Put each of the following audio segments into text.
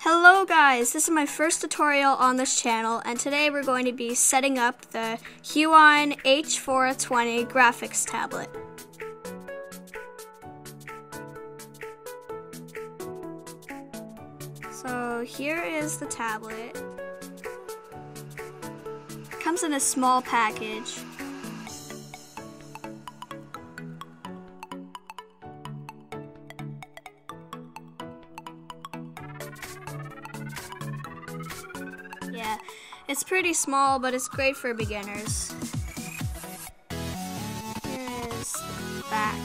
Hello guys, this is my first tutorial on this channel, and today we're going to be setting up the Huion H420 Graphics Tablet. So here is the tablet. It comes in a small package. Yeah, it's pretty small, but it's great for beginners. Here is the back.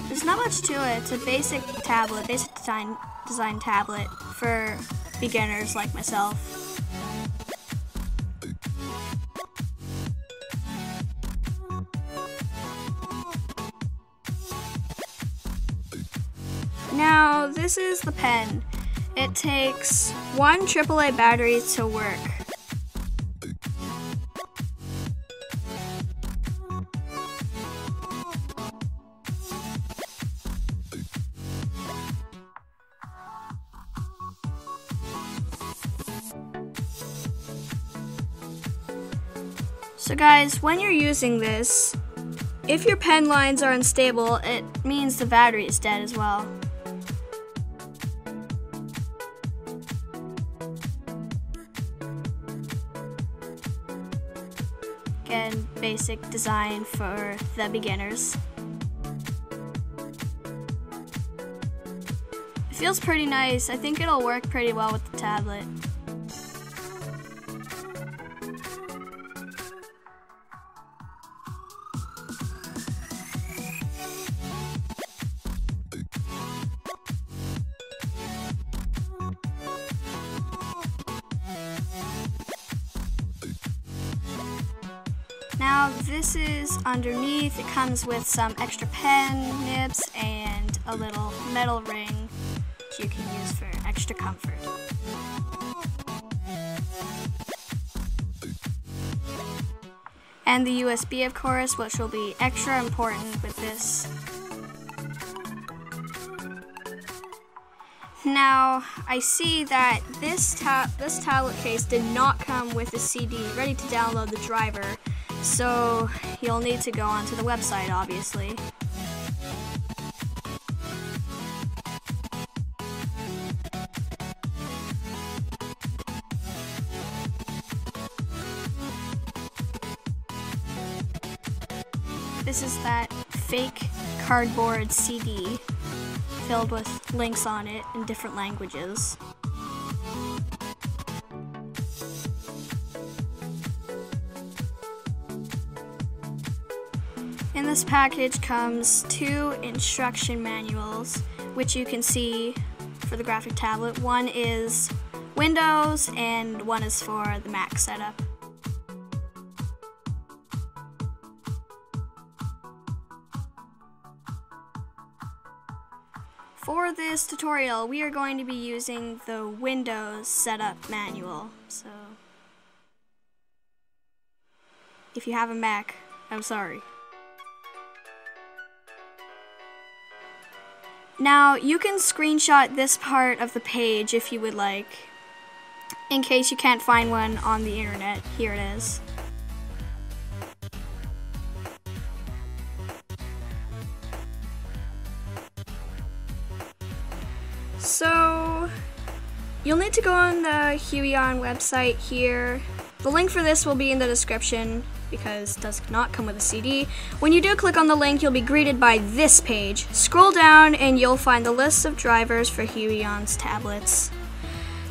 There's not much to it. It's a basic tablet, basic design tablet for beginners like myself. Now, this is the pen. It takes one AAA battery to work. So guys, when you're using this, if your pen lines are unstable, it means the battery is dead as well. Again, basic design for the beginners. It feels pretty nice. I think it'll work pretty well with the tablet. Now this is underneath. It comes with some extra pen nibs and a little metal ring which you can use for extra comfort. And the USB, of course, which will be extra important with this. Now, I see that this tablet case did not come with a CD ready to download the driver. So you'll need to go onto the website, obviously. This is that fake cardboard CD filled with links on it in different languages. In this package comes two instruction manuals, which you can see for the graphic tablet. One is Windows and one is for the Mac setup. For this tutorial, we are going to be using the Windows setup manual. So, if you have a Mac, I'm sorry. Now, you can screenshot this part of the page if you would like, in case you can't find one on the internet. Here it is. So, you'll need to go on the Huion website here. The link for this will be in the description because it does not come with a CD. When you do click on the link, you'll be greeted by this page. Scroll down and you'll find the list of drivers for Huion's tablets.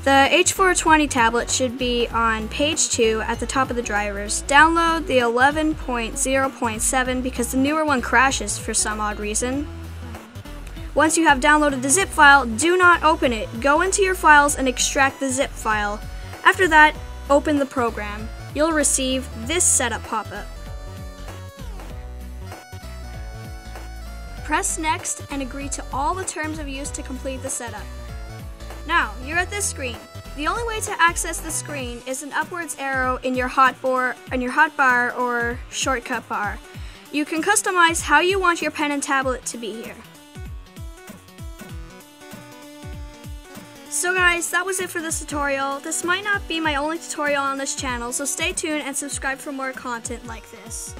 The H420 tablet should be on page 2 at the top of the drivers. Download the 11.0.7 because the newer one crashes for some odd reason. Once you have downloaded the zip file, do not open it. Go into your files and extract the zip file. After that, open the program. You'll receive this setup pop-up. Press Next and agree to all the terms of use to complete the setup. Now, you're at this screen. The only way to access the screen is an upwards arrow in your hotbar or shortcut bar. You can customize how you want your pen and tablet to be here. So guys, that was it for this tutorial. This might not be my only tutorial on this channel, so stay tuned and subscribe for more content like this.